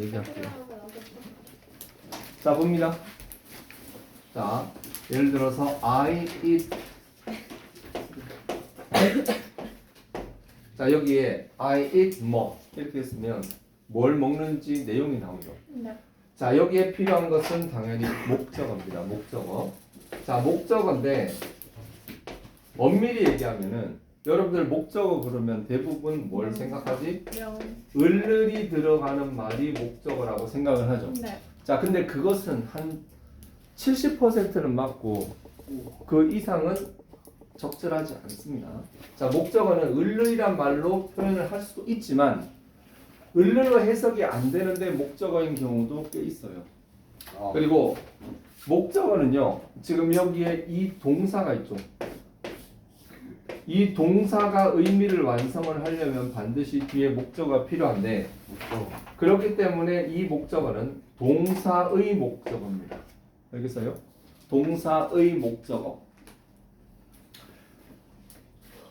얘기할게요. 자, 봅니다. 자, 예를 들어서 I eat. 자, 여기에 I eat 뭐 이렇게 했으면 뭘 먹는지 내용이 나오죠. 네. 자, 여기에 필요한 것은 당연히 목적어입니다. 목적어. 자, 목적어인데 엄밀히 얘기하면은 여러분들 목적어 그러면 대부분 뭘 생각하지? 명. 을을이 들어가는 말이 목적어라고 생각을 하죠. 네. 자, 근데 그것은 한 70%는 맞고 그 이상은 적절하지 않습니다. 자, 목적어는 을을이란 말로 표현을 할 수도 있지만 을을로 해석이 안 되는데 목적어인 경우도 꽤 있어요. 그리고 목적어는요, 지금 여기에 이 동사가 있죠. 이 동사가 의미를 완성을 하려면 반드시 뒤에 목적어가 필요한데 그렇기 때문에 이 목적어는 동사의 목적어입니다. 알겠어요? 동사의 목적어.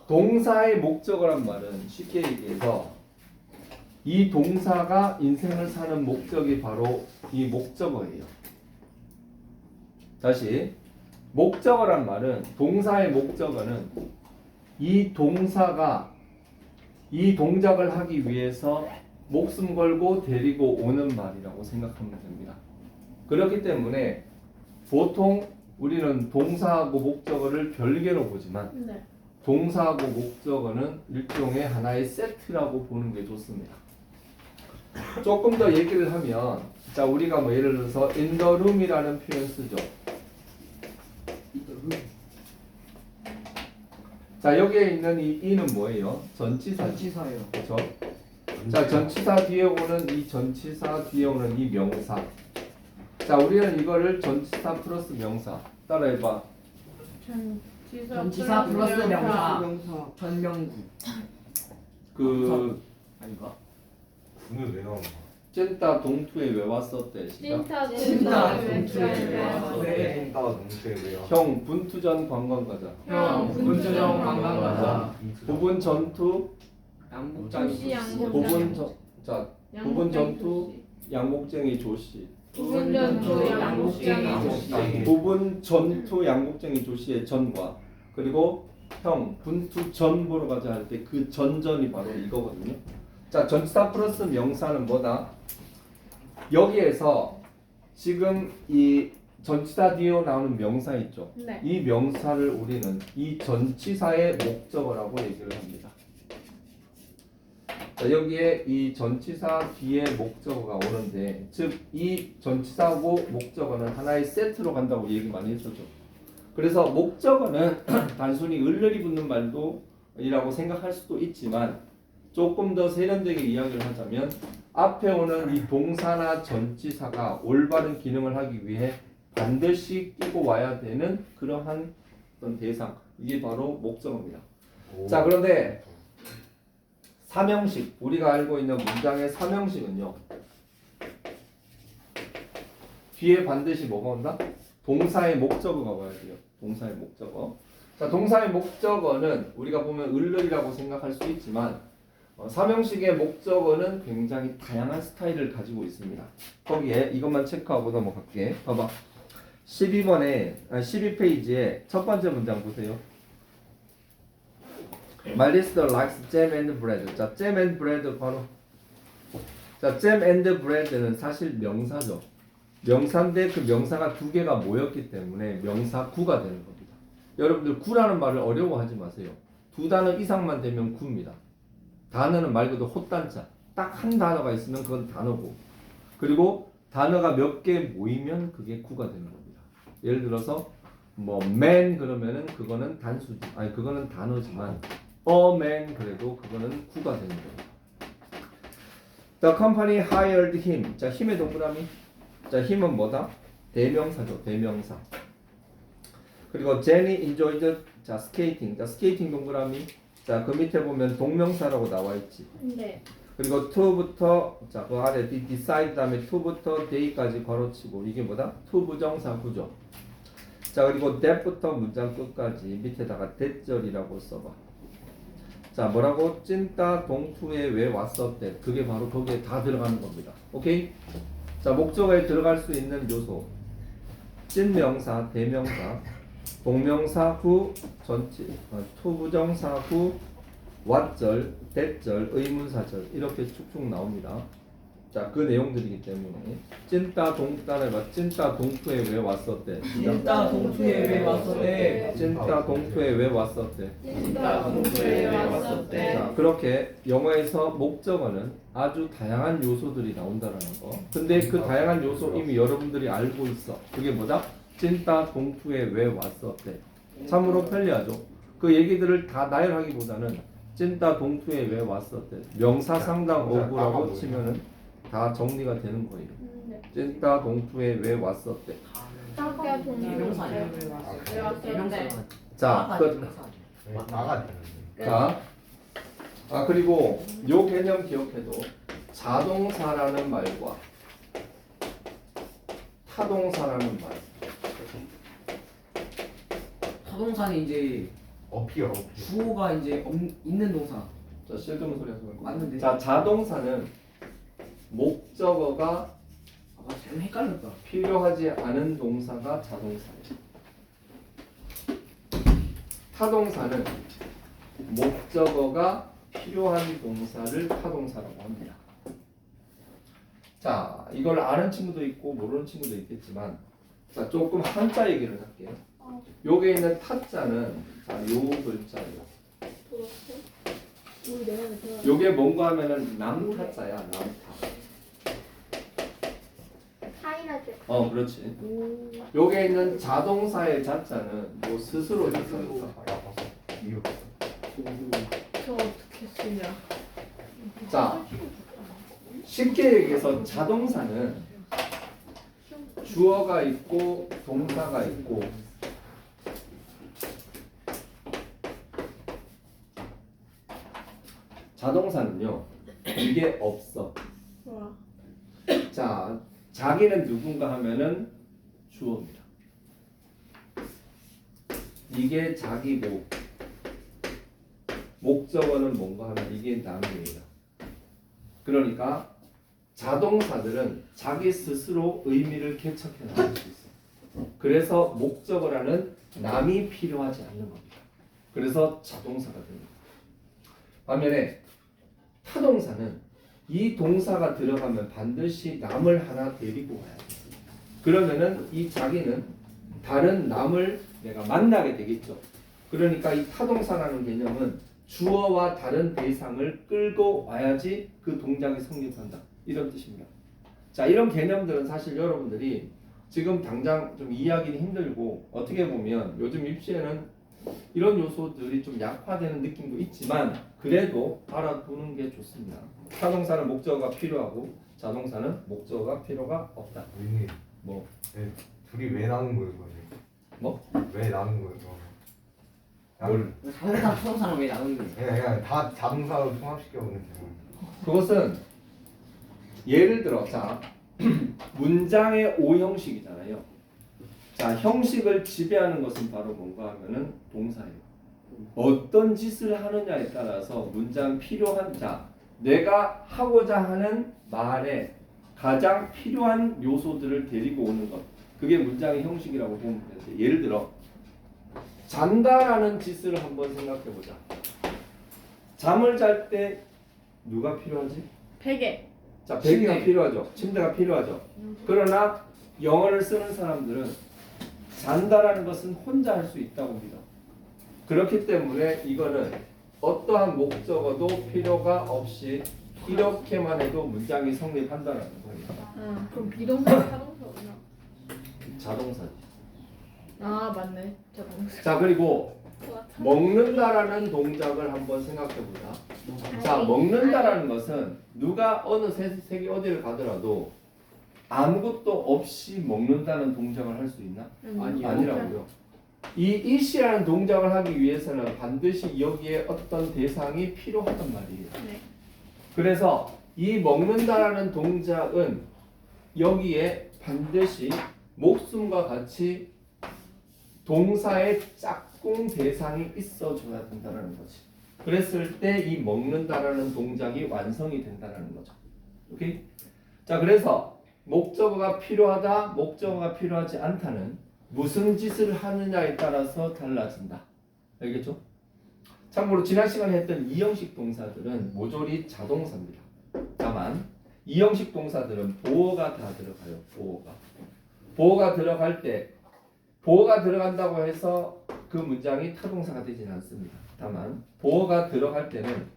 동사의 목적어란 말은 쉽게 얘기해서 이 동사가 인생을 사는 목적이 바로 이 목적어예요. 다시, 목적어란 말은 동사의 목적어는 이 동사가 이 동작을 하기 위해서 목숨 걸고 데리고 오는 말이라고 생각하면 됩니다. 그렇기 때문에 보통 우리는 동사하고 목적어를 별개로 보지만 네. 동사하고 목적어는 일종의 하나의 세트라고 보는 게 좋습니다. 조금 더 얘기를 하면, 자, 우리가 뭐 예를 들어서 in the room이라는 표현 쓰죠. 자, 여기에 있는 이 in은 뭐예요? 전치사예요. 그렇죠? 자, 전치사 뒤에 오는 이 전치사 뒤에 오는 이 명사. 자, 우리는 이거를 전치사 플러스 명사. 따라해봐. 전치사 플러스 명사. 전명구. 그 아닌가? 군은 왜 나오는 거야? 찐따 동투에 왜 왔었대? 시작. 진짜 네. 따가 농수에 왜요? 형 분투전 관광 가자. 형 분투정 관광 가자. 부분 전투 양복장 조시 양복. 부분 전투 양복쟁이 조씨. 부분 전투 양복쟁이 조씨. 부분 전투 양복쟁이 조씨의 전과 그리고 형 분투 전 보러 가자 할 때 그 전전이 바로 이거거든요. 자, 전치사 플러스 명사는 뭐다? 여기에서 지금 이 전치사 뒤에 나오는 명사 있죠. 네. 이 명사를 우리는 이 전치사의 목적어라고 얘기를 합니다. 자, 여기에 이 전치사 뒤에 목적어가 오는데, 즉 이 전치사하고 목적어는 하나의 세트로 간다고 얘기 많이 했었죠. 그래서 목적어는 단순히 을을이 붙는 말도 이라고 생각할 수도 있지만 조금 더 세련되게 이야기를 하자면 앞에 오는 이 동사나 전치사가 올바른 기능을 하기 위해 반드시 끼고 와야 되는 그러한 어떤 대상, 이게 바로 목적어입니다. 자, 그런데 삼형식, 우리가 알고 있는 문장의 삼형식은요, 뒤에 반드시 뭐가 온다? 동사의 목적어가 와야 돼요. 동사의 목적어. 자, 동사의 목적어는 우리가 보면 을을이라고 생각할 수 있지만 삼형식의 목적어는 굉장히 다양한 스타일을 가지고 있습니다. 거기에 이것만 체크하고 넘어갈게. 봐봐. 12페이지에 첫 번째 문장 보세요. My sister likes jam and bread. 자, jam and bread 바로. 자, jam and bread는 사실 명사죠. 명사인데 그 명사가 두 개가 모였기 때문에 명사 구가 되는 겁니다. 여러분들 구라는 말을 어려워하지 마세요. 두 단어 이상만 되면 구입니다. 단어는 말 그대로 헛단자. 딱 한 단어가 있으면 그건 단어고. 그리고 단어가 몇 개 모이면 그게 구가 되는 겁니다. 예를 들어서 뭐 man 그러면은 그거는 단수지. 아니 그거는 단어지만 a man 그래도 그거는 구가 되는 겁니다. The company hired him. 자, 힘의 동그라미. 자, 힘은 뭐다? 대명사죠. 대명사. 그리고 Jenny enjoyed 자, skating. 자, 스케이팅 동그라미. 자, 그 밑에 보면 동명사라고 나와 있지. 네. 그리고 to부터 자, 그 아래 decide 다음에 to부터 day까지 걸어치고 이게 뭐다? to 부정사 구조. 자, 그리고 that부터 문장 끝까지 밑에다가 that절이라고 써봐. 자, 뭐라고? 찐따 동투에 왜 왔었대? 그게 바로 거기에 다 들어가는 겁니다. 오케이? 자, 목적어에 들어갈 수 있는 요소. 찐명사, 대명사, 동명사 후 전치, 투부정사 후 왓절, 대절, 의문사절 이렇게 쭉쭉 나옵니다. 자, 그 내용들이기 때문에 찐따 동따를 봐. 찐따 동투에 왜 왔었대? 찐따 동투에 왜 왔었대? 찐따 동투에 왜 왔었대? 찐따 동투에 왜 왔었대? 자, 그렇게 영어에서 목적어는 아주 다양한 요소들이 나온다라는 거. 근데 그 다양한 요소 이미 여러분들이 알고 있어. 그게 뭐다? 찐따 동투에 왜 왔었대? 참으로 편리하죠. 그 얘기들을 다 나열하기보다는 찐따 동투에 왜 왔었대? 명사 상당 어구라고 치면은 다 정리가 되는 거예요. 찐따 동투에 왜 왔었대? 찐따 대명사 아니야? 동투에 왜 왔었대? 자, 나가 자, 그리고 요 개념 기억해도 자동사라는 말과 타동사라는 말. 타동사는 이제 어피요. 주어가 이제 있는 동사. 자, 쓸데없는 소리 하지 말고. 맞는데? 자, 자동사는 목적어가 좀 헷갈렸다. 필요하지 않은 동사가 자동사예요. 타동사는 목적어가 필요한 동사를 타동사라고 합니다. 자, 이걸 아는 친구도 있고 모르는 친구도 있겠지만, 자, 조금 한자 얘기를 할게요. 요게 있는 타자는 자, 요 글자예요. 요게 뭔가 하면은 남타자야, 남타. 그렇지. 요게 있는 자동사의 자자는 요 스스로 있으니까. 저 어떻게 쓰냐? 자, 쉽게 얘기해서 자동사는 주어가 있고 동사가 있고 자동사는요 이게 없어. 와. 자, 자기는 누군가 하면은 주어입니다. 이게 자기고 목적어는 뭔가 하면 이게 남이에요. 그러니까 자동사들은 자기 스스로 의미를 개척해 나갈 수 있어요. 그래서 목적어라는 남이 필요하지 않는 겁니다. 그래서 자동사가 됩니다. 반면에 타동사는 이 동사가 들어가면 반드시 남을 하나 데리고 와야 돼요. 그러면은 이 자기는 다른 남을 내가 만나게 되겠죠. 그러니까 이 타동사라는 개념은 주어와 다른 대상을 끌고 와야지 그 동작이 성립한다. 이런 뜻입니다. 자, 이런 개념들은 사실 여러분들이 지금 당장 좀 이해하기는 힘들고 어떻게 보면 요즘 입시에는 이런 요소들이 좀 약화되는 느낌도 있지만 그래도 알아두는 게 좋습니다. 타동사는 목적어가 필요하고 자동사는 목적어가 필요가 없다. 왜 뭐? 둘이 왜 나눈 거예요, 그러면? 뭐? 왜 나눈 거예요, 뭘? 자동사 타동사는 왜 나눈 거야? 그냥 다 자동사로 통합시켜보는 질문. 그것은 예를 들어 자 문장의 오형식이잖아요. 자, 형식을 지배하는 것은 바로 뭔가 하면은 동사예요. 어떤 짓을 하느냐에 따라서 문장 필요한 자 내가 하고자 하는 말에 가장 필요한 요소들을 데리고 오는 것 그게 문장의 형식이라고 보면 되는데 예를 들어 잔다라는 짓을 한번 생각해 보자. 잠을 잘 때 누가 필요하지? 베개. 자, 베개가 침대. 필요하죠. 침대가 필요하죠. 그러나 영어를 쓰는 사람들은 잔다라는 것은 혼자 할 수 있다고 믿어. 그렇기 때문에 이거는 어떠한 목적어도 필요가 없이 이렇게만 해도 문장이 성립한다는 거예요. 그럼 비동사 타동사구나. 자동사지. 아 맞네. 자동사. 자, 그리고 먹는다라는 동작을 한번 생각해 보자. 자, 먹는다라는 것은 누가 어느 세계 어디를 가더라도 아무것도 없이 먹는다는 동작을 할 수 있나? 아니요. 아니라고요. 이 eat이라는 동작을 하기 위해서는 반드시 여기에 어떤 대상이 필요하단 말이에요. 네. 그래서 이 먹는다라는 동작은 여기에 반드시 목숨과 같이 동사의 짝꿍 대상이 있어줘야 된다는 거지. 그랬을 때 이 먹는다라는 동작이 완성이 된다라는 거죠. 오케이? 자, 그래서 목적어가 필요하다, 목적어가 필요하지 않다는 무슨 짓을 하느냐에 따라서 달라진다. 알겠죠? 참고로 지난 시간에 했던 이형식 동사들은 모조리 자동사입니다. 다만 이형식 동사들은 보어가 다 들어가요. 보어가 들어갈 때 보어가 들어간다고 해서 그 문장이 타동사가 되지는 않습니다. 다만 보어가 들어갈 때는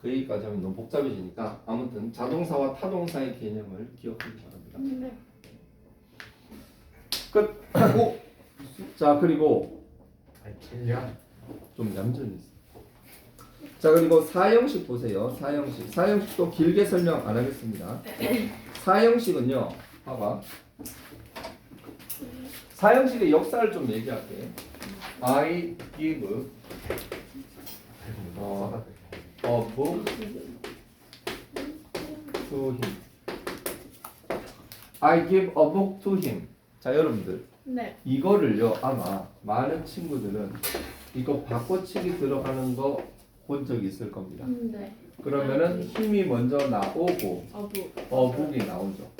그 얘기까지 하면 너무 복잡해지니까 아무튼 자동사와 타동사의 개념을 기억하기 바랍니다. 네. 끝. 자, 그리고 아니 킬리안. 좀 얌전히 있어. 자, 그리고 사형식 보세요. 사형식도 길게 설명 안 하겠습니다. 사형식은요, 봐봐. 사형식의 역사를 좀 얘기할게. I give a book to him. I give a book to him. 자, 여러분들 네. 이거를요, 아마 많은 친구들은 이거 바꿔치기 들어가는 거 본 적이 있을 겁니다. 네. 그러면은 힘이 먼저 나오고 어부. 어북이 나오죠.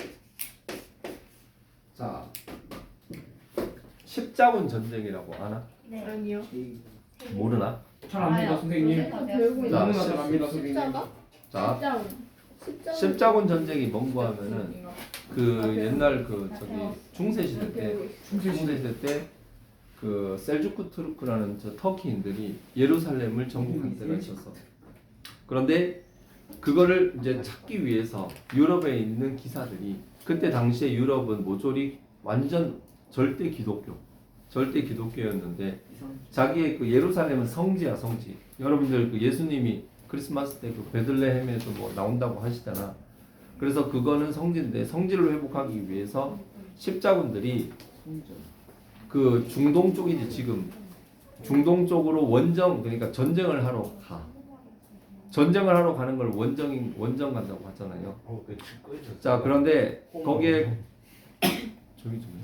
자, 십자군 전쟁이라고 아나? 아니요. 모르나? 잘 압니다 선생님. 배우고 자, 너무나 잘 압니다 선생님. 십자가? 자, 십자군. 십자군 전쟁이 뭔고 하면은 그 옛날 그 저기 중세 시대 때 중세 시대 때 그 셀주크 투르크라는 저 터키인들이 예루살렘을 정복한 때가 있었어. 그런데 그거를 이제 찾기 위해서 유럽에 있는 기사들이 그때 당시에 유럽은 모조리 완전 절대 기독교였는데 자기의 그 예루살렘은 성지야 성지. 여러분들 그 예수님이 크리스마스 때 그 베들레헴에서 뭐 나온다고 하시잖아. 그래서 그거는 성지인데 성지를 회복하기 위해서 십자군들이 그 중동 쪽이지 지금 중동 쪽으로 원정 그러니까 전쟁을 하러 가. 전쟁을 하러 가는 걸 원정 간다고 하잖아요. 왜 끄죠? 자, 그런데 거기에 조용히 좀 해.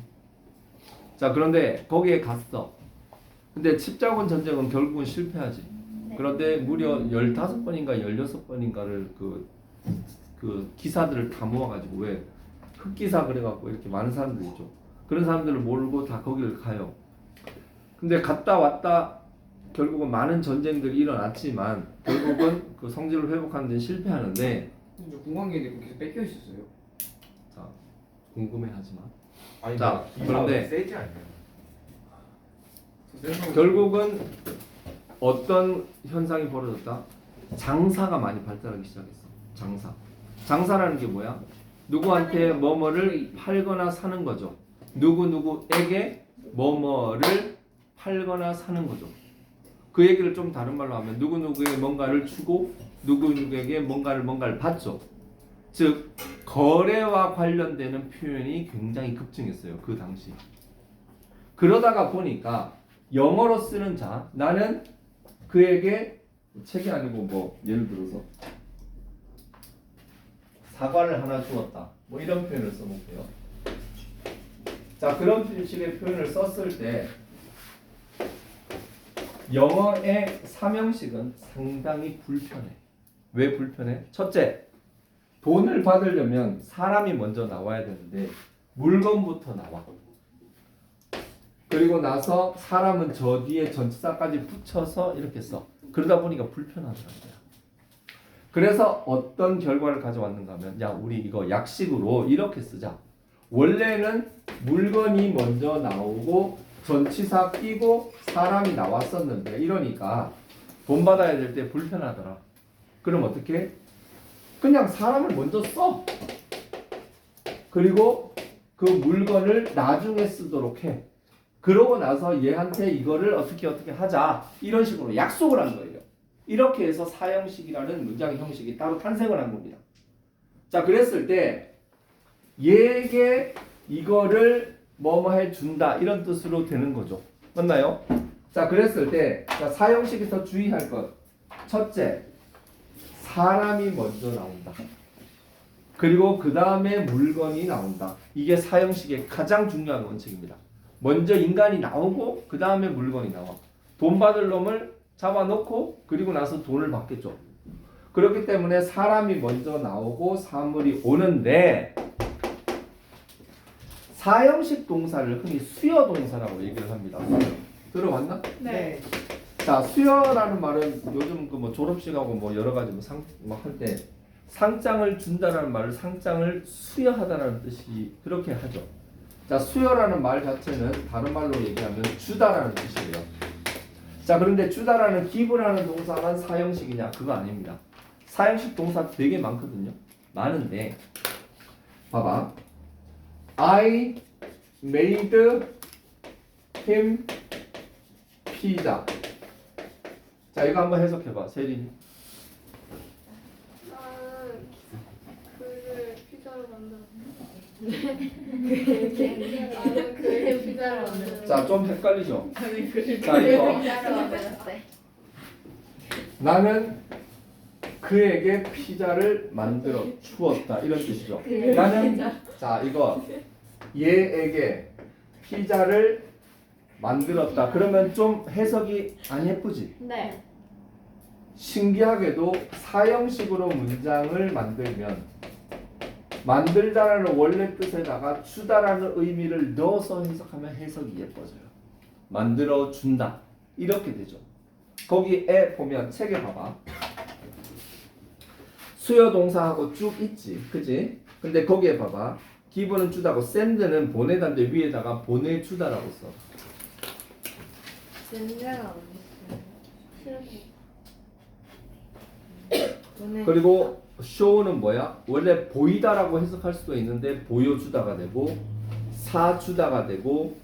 자, 그런데 거기에 갔어. 근데 십자군 전쟁은 결국은 실패하지. 그런데 무려 15번인가 16번인가를 그 기사들을 다 모아가지고 왜 흑기사 그래갖고 이렇게 많은 사람들이 있죠. 그런 사람들을 몰고 다 거기를 가요. 근데 갔다 왔다 결국은 많은 전쟁들이 일어났지만 결국은 그 성질을 회복하는 데 실패하는데 저 궁금한 게 있는데 계속 뺏겨 있었어요. 자, 궁금해하지 마. 아니 자, 그런데 세지 않냐? 결국은 어떤 현상이 벌어졌다? 장사가 많이 발달하기 시작했어. 장사라는 게 뭐야? 누구한테 뭐뭐를 팔거나 사는 거죠. 누구에게 뭐뭐를 팔거나 사는 거죠. 그 얘기를 좀 다른 말로 하면 누구에게 뭔가를 주고 누구에게 뭔가를 받죠. 즉 거래와 관련되는 표현이 굉장히 급증했어요. 그 당시. 그러다가 보니까 영어로 쓰는 자 나는 그에게 책이 아니고 뭐 예를 들어서 사과를 하나 주었다. 뭐 이런 표현을 써볼게요. 자, 그런 식의 표현을 썼을 때 영어의 사명식은 상당히 불편해. 왜 불편해? 첫째, 돈을 받으려면 사람이 먼저 나와야 되는데 물건부터 나와. 그리고 나서 사람은 저 뒤에 전치사까지 붙여서 이렇게 써. 그러다 보니까 불편하더라고요. 그래서 어떤 결과를 가져왔는가 하면 야, 우리 이거 약식으로 이렇게 쓰자. 원래는 물건이 먼저 나오고 전치사 끼고 사람이 나왔었는데 이러니까 돈 받아야 될 때 불편하더라. 그럼 어떻게? 그냥 사람을 먼저 써. 그리고 그 물건을 나중에 쓰도록 해. 그러고 나서 얘한테 이거를 어떻게 하자. 이런 식으로 약속을 한 거예요. 이렇게 해서 사형식이라는 문장 형식이 따로 탄생을 한 겁니다. 자, 그랬을 때 얘에게 이거를 뭐뭐 해준다 이런 뜻으로 되는 거죠. 맞나요? 자, 그랬을 때 자, 사형식에서 주의할 것 첫째, 사람이 먼저 나온다. 그리고 그 다음에 물건이 나온다. 이게 사형식의 가장 중요한 원칙입니다. 먼저 인간이 나오고 그 다음에 물건이 나와. 돈 받을 놈을 잡아놓고 그리고 나서 돈을 받겠죠. 그렇기 때문에 사람이 먼저 나오고 사물이 오는데 사형식 동사를 흔히 수여 동사라고 얘기를 합니다. 들어봤나? 네. 자, 수여라는 말은 요즘 그 뭐 졸업식하고 뭐 여러 가지 뭐 할 때 상장을 준다라는 말을 상장을 수여하다라는 뜻이 그렇게 하죠. 자, 수여라는 말 자체는 다른 말로 얘기하면 주다라는 뜻이에요. 자, 그런데 주다라는 기부라는 동사만 사형식이냐? 그거 아닙니다. 사형식 동사 되게 많거든요. 많은데 봐봐. I made him pizza. 자, 이거 한번 해석해봐, 세린이. 나는 그를 피자로 만들었네. 나는 그를 피자로 만들었네. 자, 좀 헷갈리죠? 나는 그를 자, 이거 피자로 만들었대. 나는 그에게 피자를 만들어 주었다 이런 뜻이죠. 나는 자, 이거 얘에게 피자를 만들었다. 그러면 좀 해석이 안 예쁘지? 네. 신기하게도 사형식으로 문장을 만들면 만들다라는 원래 뜻에다가 주다라는 의미를 넣어서 해석하면 해석이 예뻐져요. 만들어 준다 이렇게 되죠. 거기에 보면 책에 봐봐. 수요 동사하고 쭉 있지, 그지? 근데 거기에 봐봐. 기분은 주다고 send는 보내다인데 위에다가 보내주다라고 써. 젠자가 어딨어? 그리고 show는 뭐야? 원래 보이다라고 해석할 수도 있는데 보여주다가 되고 사주다가 되고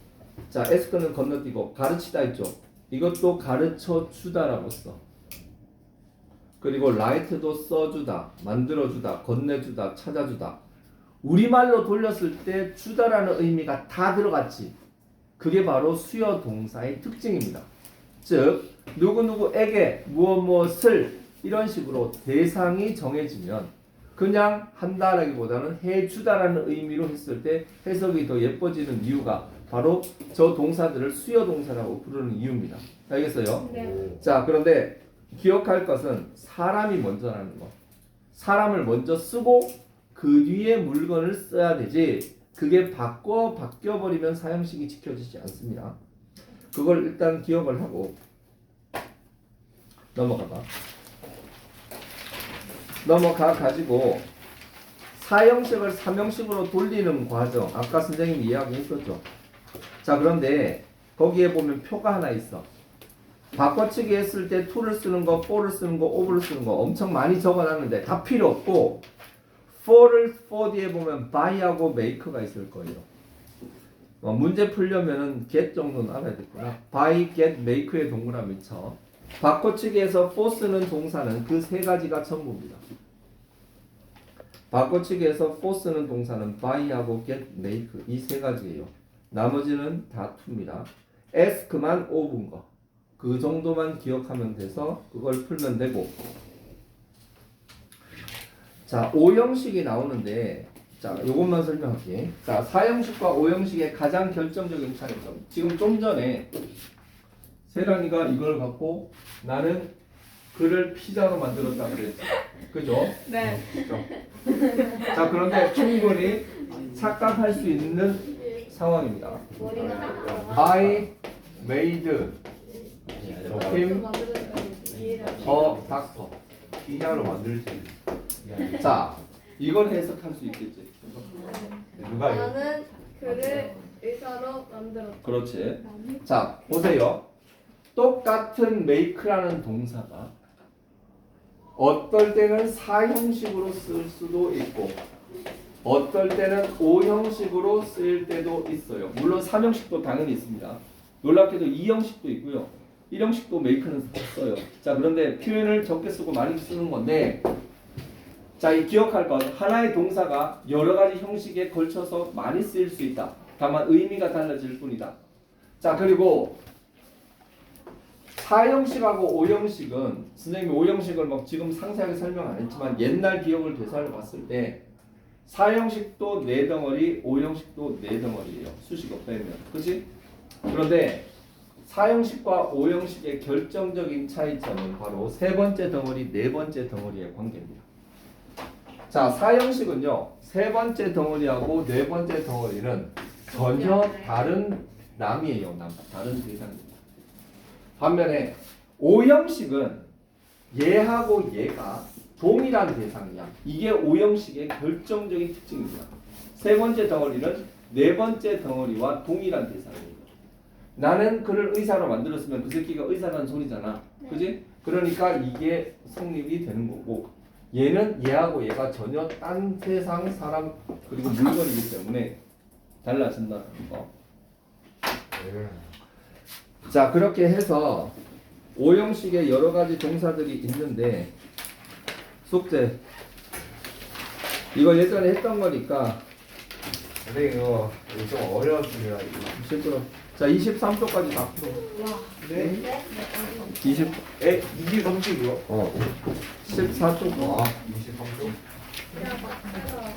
자 에스크는 건너뛰고 가르치다 있죠. 이것도 가르쳐 주다라고 써. 그리고 라이트도 써주다, 만들어주다, 건네주다, 찾아주다. 우리말로 돌렸을 때 주다라는 의미가 다 들어갔지. 그게 바로 수요 동사의 특징입니다. 즉 누구누구에게 무엇무엇을 이런 식으로 대상이 정해지면 그냥 한다라기보다는 해주다라는 의미로 했을 때 해석이 더 예뻐지는 이유가 바로 저 동사들을 수요 동사라고 부르는 이유입니다. 알겠어요? 네. 자, 그런데 기억할 것은 사람이 먼저라는 거. 사람을 먼저 쓰고 그 뒤에 물건을 써야 되지. 그게 바뀌어버리면 사형식이 지켜지지 않습니다. 그걸 일단 기억을 하고 넘어가 가지고 사형식을 삼형식으로 돌리는 과정 아까 선생님이 이야기했었죠. 자, 그런데 거기에 보면 표가 하나 있어. 바꿔치기 했을 때 to를 쓰는 거, for를 쓰는 거, of를 쓰는 거 엄청 많이 적어놨는데 다 필요 없고 for 뒤에 보면 by하고 make가 있을 거예요. 문제 풀려면은 get 정도는 알아야겠구나. by, get, make의 동그라미 쳐. 바꿔치기에서 for 쓰는 동사는 그 세 가지가 전부입니다. 바꿔치기에서 for 쓰는 동사는 by하고 get, make 이 세 가지예요. 나머지는 다 to입니다. ask만 of인 거. 그 정도만 기억하면 돼서 그걸 풀면 되고. 자, 5형식이 나오는데 자, 요것만 설명할게. 자, 4형식과 5형식의 가장 결정적인 차이점. 지금 좀 전에 세란이가 이걸 갖고 나는 그를 피자로 만들었다 그랬지. 그죠? 네. 그죠? 자, 그런데 충분히 착각할 수 있는 상황입니다. I made him a doctor. 피자로 만들 수 있는. 자, 이걸 해석할 수 있겠지. 누가 이거? 나는 그를 의사로 만들었다. 그렇지. 자, 보세요. 똑같은 make라는 동사가 어떨 때는 4형식으로 쓸 수도 있고 어떨 때는 5형식으로 쓰일 때도 있어요. 물론 3형식도 당연히 있습니다. 놀랍게도 2형식도 있고요. 1형식도 make는 써요. 자, 그런데 표현을 적게 쓰고 많이 쓰는 건데 자, 이 기억할 것 하나의 동사가 여러 가지 형식에 걸쳐서 많이 쓰일 수 있다. 다만 의미가 달라질 뿐이다. 자, 그리고 4형식하고 5형식은 선생님이 5형식을 막 지금 상세하게 설명 안 했지만 옛날 기억을 되살려 봤을 때 4형식도 4덩어리, 5형식도 4덩어리예요. 수식어 빼면. 그렇지? 그런데 4형식과 5형식의 결정적인 차이점은 바로 세 번째 덩어리, 네 번째 덩어리의 관계입니다. 자, 4형식은요. 세 번째 덩어리하고 네 번째 덩어리는 전혀 다른 남이에요. 다른 대상입니다. 반면에 5형식은 얘하고 얘가 동일한 대상이야. 이게 5형식의 결정적인 특징입니다. 세 번째 덩어리는 네 번째 덩어리와 동일한 대상이에요. 나는 그를 의사로 만들었으면 그 새끼가 의사라는 소리잖아. 그지? 그러니까 이게 성립이 되는 거고, 얘는 얘하고 얘가 전혀 딴 세상 사람 그리고 물건이기 때문에 달라진다는 거. 자, 그렇게 해서 5형식의 여러 가지 동사들이 있는데, 숙제 이거 예전에 했던 거니까 선생님 이거 좀 어려웠습니다. 실제로 자 23쪽까지 다 풀어. 네? 20 23쪽이요? 14쪽. 아 23쪽? 야, 맞다.